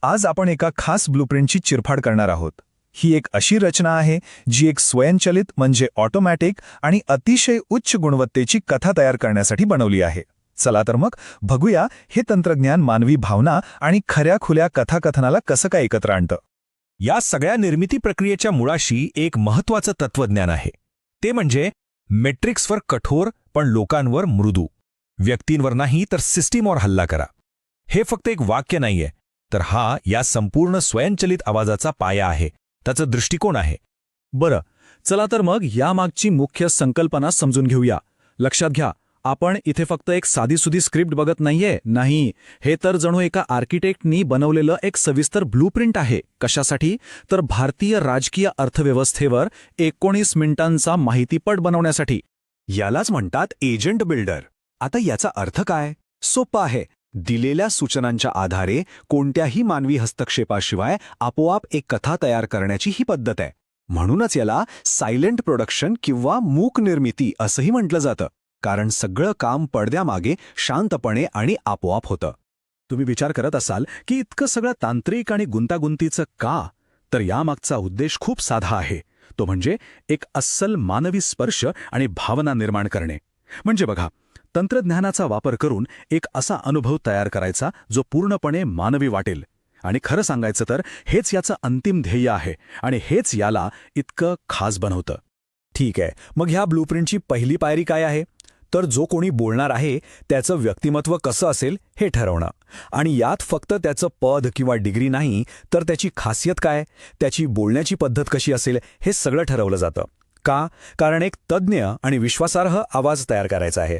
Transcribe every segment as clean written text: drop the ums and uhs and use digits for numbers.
आज आपण एका खास ब्लूप्रिंटची चिरफाड करणार आहोत. ही एक अशी रचना आहे जी एक स्वयंचलित म्हणजे ऑटोमॅटिक आणि अतिशय उच्च गुणवत्तेची कथा तयार करण्यासाठी बनवली आहे. चला तर मग बघूया हे तंत्रज्ञान मानवी भावना आणि खऱ्या-खुल्या कथाकथनाला कसं काय एकत्र आणतं. या सगळ्या निर्मिती प्रक्रियेच्या मुळाशी एक महत्त्वाचं तत्वज्ञान आहे. ते म्हणजे मेट्रिक्सवर कठोर पण लोकांवर मृदू, व्यक्तींवर नाही तर सिस्टीमवर हल्ला करा. हे फक्त एक वाक्य नाहीये, तर हा या संपूर्ण स्वयंचलित आवाजाचा पाया आहे, त्याचा दृष्टिकोन आहे. बरं, चला तर मग यामागची मुख्य संकल्पना समजून घेऊया. लक्षात घ्या, आपण इथे फक्त एक साधीसुधी स्क्रिप्ट बघत नाहीये. नाही, हे तर जणू एका आर्किटेक्टनी बनवलेलं एक सविस्तर ब्लूप्रिंट आहे. कशासाठी? तर भारतीय राजकीय अर्थव्यवस्थेवर 19 मिनिटांचा माहितीपट बनवण्यासाठी. यालाच म्हणतात एजंट बिल्डर. आता याचा अर्थ काय? सोपं आहे. दिलेल्या सूचनांच्या आधारे कोणत्याही मानवी हस्तक्षेपाशिवाय आपोआप एक कथा तयार करण्याची ही पद्धत आहे. म्हणूनच याला सायलेंट प्रोडक्शन किंवा मूक निर्मिती असंही म्हटलं जातं, कारण सगळं काम पडद्यामागे शांतपणे आणि आपोआप होतं. तुम्ही विचार करत असाल की इतकं सगळं तांत्रिक आणि गुंतागुंतीचं का? तर यामागचा उद्देश खूप साधा आहे. तो म्हणजे एक अस्सल मानवी स्पर्श आणि भावना निर्माण करणे. म्हणजे बघा, तंत्रज्ञानाचा वापर करून एक असा अनुभव तयार करायचा जो पूर्णपणे मानवी वाटेल. आणि खरं सांगायचं तर हेच याचं अंतिम ध्येय आहे आणि हेच याला इतकं खास बनवतं. ठीक आहे, मग ह्या ब्लूप्रिंटची पहिली पायरी काय आहे? तर जो कोणी बोलणार आहे त्याचं व्यक्तिमत्व कसं असेल हे ठरवणं. आणि यात फक्त त्याचं पद किंवा डिग्री नाही, तर त्याची खासियत काय, त्याची बोलण्याची पद्धत कशी असेल हे सगळं ठरवलं जातं. का? कारण एक तज्ज्ञ आणि विश्वासार्ह आवाज तयार करायचा आहे.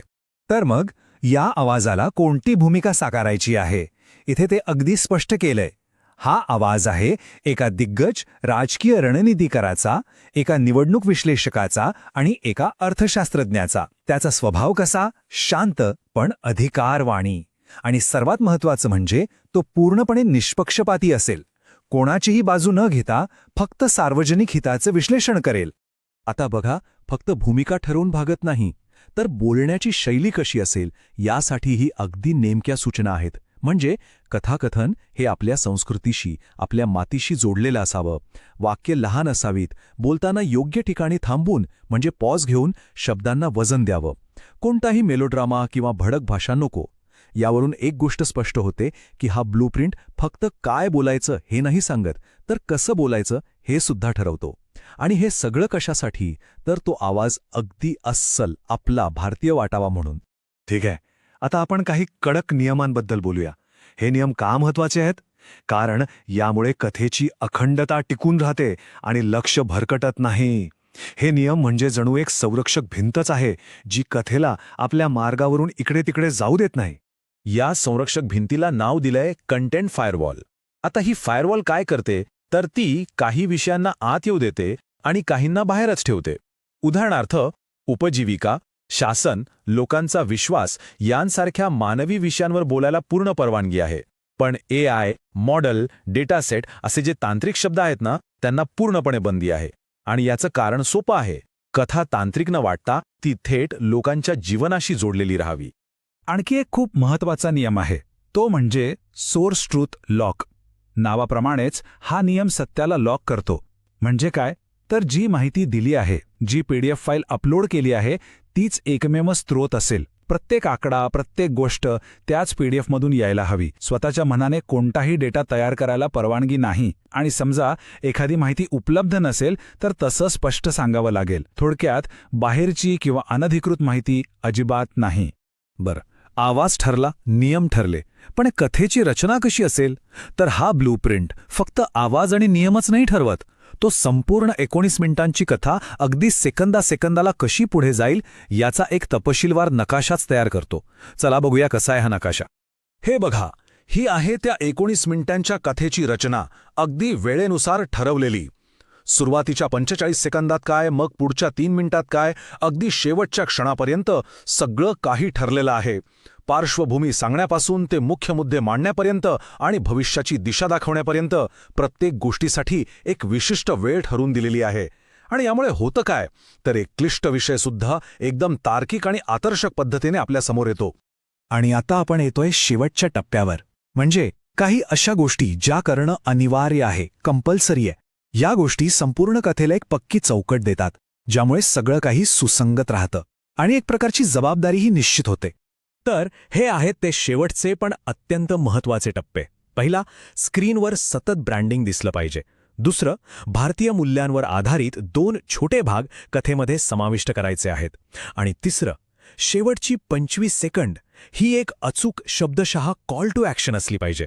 तर मग या आवाजाला कोणती भूमिका साकारायची आहे इथे ते अगदी स्पष्ट केलंय. हा आवाज आहे एका दिग्गज राजकीय रणनीतिकाराचा, एका निवडणूक विश्लेषकाचा आणि एका अर्थशास्त्रज्ञाचा. त्याचा स्वभाव कसा? शांत पण अधिकारवाणी. आणि सर्वात महत्त्वाचं म्हणजे तो पूर्णपणे निष्पक्षपाती असेल. कोणाचीही बाजू न घेता फक्त सार्वजनिक हिताचं विश्लेषण करेल. आता बघा, फक्त भूमिका ठरवून भागत नाही, तर बोलण्याची शैली कशी असेल यासाठीही अगदी नेमक्या सूचना आहेत. म्हणजे कथाकथन हे आपल्या संस्कृतीशी, आपल्या मातीशी जोडलेलं असावं. वाक्य लहान असावीत, बोलताना योग्य ठिकाणी थांबून म्हणजे पॉज घेऊन शब्दांना वजन द्यावं. कोणताही मेलोड्रामा किंवा भडक भाषा नको. यावरून एक गोष्ट स्पष्ट होते की हा ब्लूप्रिंट फक्त काय बोलायचं हे नाही सांगत, तर कसं बोलायचं हे सुद्धा ठरवतो. आणि हे सगळं कशासाठी? तर तो आवाज अगदी अस्सल आपला भारतीय वाटावा म्हणून. ठीक आहे, आता आपण काही कडक नियमांबद्दल बोलूया. हे नियम का महत्वाचे आहेत? कारण यामुळे कथेची अखंडता टिकून राहते आणि लक्ष भरकटत नाही. हे नियम म्हणजे जणू एक संरक्षक भिंतच आहे, जी कथेला आपल्या मार्गावरून इकडे तिकडे जाऊ देत नाही. या संरक्षक भिंतीला नाव दिलंय कंटेंट फायरवॉल. आता ही फायरवॉल काय करते? तर ती काही विषयांना आत येऊ देते आणि काहींना बाहेरच ठेवते. उदाहरणार्थ, उपजीविका, शासन, लोकांचा विश्वास यांसारख्या मानवी विषयांवर बोलायला पूर्ण परवानगी आहे. पण AI, मॉडेल, डेटासेट असे जे तांत्रिक शब्द आहेत ना, त्यांना पूर्णपणे बंदी आहे. आणि याचं कारण सोपं आहे. कथा तांत्रिक न वाटता ती थेट लोकांच्या जीवनाशी जोडलेली राहावी. आणखी एक खूप महत्त्वाचा नियम आहे, तो म्हणजे सोर्स ट्रूथ लॉक. नावाप्रमाणेच हा नियम सत्याला लॉक करतो. म्हणजे काय? तर जी माहिती दिली आहे, जी PDF फाईल अपलोड केली आहे, तीच एकमेव स्रोत असेल. प्रत्येक आकडा, प्रत्येक गोष्ट त्याच PDF मधून यायला हवी. स्वतःच्या मनाने कोणताही डेटा तयार करायला परवानगी नाही. आणि समजा एखादी माहिती उपलब्ध नसेल तर तसं स्पष्ट सांगावं लागेल. थोडक्यात बाहेरची किंवा अनधिकृत माहिती अजिबात नाही. बरं, आवाज ठरला, नियम ठरले, पण कथेची रचना कशी असेल? तर हा ब्लूप्रिंट फक्त आवाज आणि नियमच नाही ठरवत. तो संपूर्ण 19 मिनिटांची कथा अगदी सेकंदाला कशी पुढे जाईल याचा एक तपशीलवार नकाशाच तयार करतो. चला बघूया कसा आहे हा नकाशा. हे बघा, ही आहे त्या 19 मिनिटांच्या कथेची रचना, अगदी वेळेनुसार ठरवलेली. सुरुवातीच्या 45 सेकंदात काय, मग पुढच्या 3 मिनिटात काय, अगदी शेवटच्या क्षणापर्यंत सगळं काही ठरलेलं आहे. पार्श्वभूमी सांगण्यापासून ते मुख्य मुद्दे मांडण्यापर्यंत आणि भविष्याची दिशा दाखवण्यापर्यंत प्रत्येक गोष्टीसाठी एक विशिष्ट वेळ ठरवून दिलेली आहे. आणि यामुळे होतं काय? तर एक क्लिष्ट विषयसुद्धा एकदम तार्किक आणि आकर्षक पद्धतीने आपल्यासमोर येतो. आणि आता आपण येतोय शेवटच्या टप्प्यावर, म्हणजे काही अशा गोष्टी ज्या करणं अनिवार्य आहे, कंपल्सरी आहे. या गोष्टी संपूर्ण कथेला एक पक्की चौकट देतात, ज्यामुळे सगळं काही सुसंगत राहतं आणि एक प्रकारची जबाबदारीही निश्चित होते. तर हे आहेत ते शेवटचे पण अत्यंत महत्त्वाचे टप्पे. पहिला, स्क्रीनवर सतत ब्रँडिंग दिसलं पाहिजे. दुसरं, भारतीय मूल्यांवर आधारित 2 छोटे भाग कथेमध्ये समाविष्ट करायचे आहेत. आणि तिसरं, शेवटची 25 सेकंद ही एक अचूक शब्दशः कॉल टू ॲक्शन असली पाहिजे.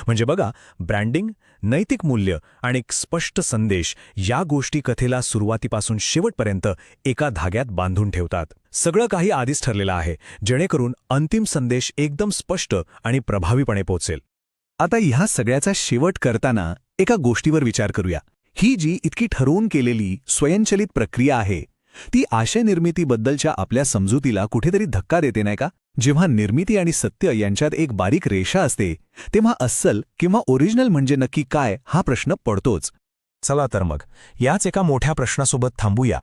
म्हणजे बघा, ब्रँडिंग, नैतिक मूल्य आणि एक स्पष्ट संदेश या गोष्टी कथेला सुरुवातीपासून शेवटपर्यंत एका धाग्यात बांधून ठेवतात. सगळं काही आधीच ठरलेलं आहे, जेणेकरून अंतिम संदेश एकदम स्पष्ट आणि प्रभावीपणे पोहोचेल. आता ह्या सगळ्याचा शेवट करताना एका गोष्टीवर विचार करूया. ही जी इतकी ठरवून केलेली स्वयंचलित प्रक्रिया आहे, ती आशय निर्मितीबद्दलच्या आपल्या समजुतीला कुठेतरी धक्का देते नाही का? जेव्हा निर्मिती आणि सत्य यांच्यात एक बारीक रेषा असते, तेव्हा अस्सल किंवा ओरिजिनल म्हणजे नक्की काय हा प्रश्न पडतोच. चला तर मग याच एका मोठ्या प्रश्नासोबत थांबूया.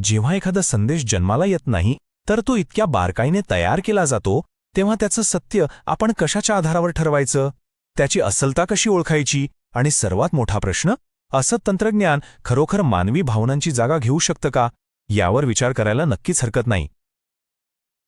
जेव्हा एखादा संदेश जन्माला येत नाही, तर तो इतक्या बारकाईने तयार केला जातो, तेव्हा त्याचं सत्य आपण कशाच्या आधारावर ठरवायचं? त्याची अस्सलता कशी ओळखायची? आणि सर्वात मोठा प्रश्न, असं तंत्रज्ञान खरोखर मानवी भावनांची जागा घेऊ शकतं का? यावर विचार करायला नक्कीच हरकत नाही.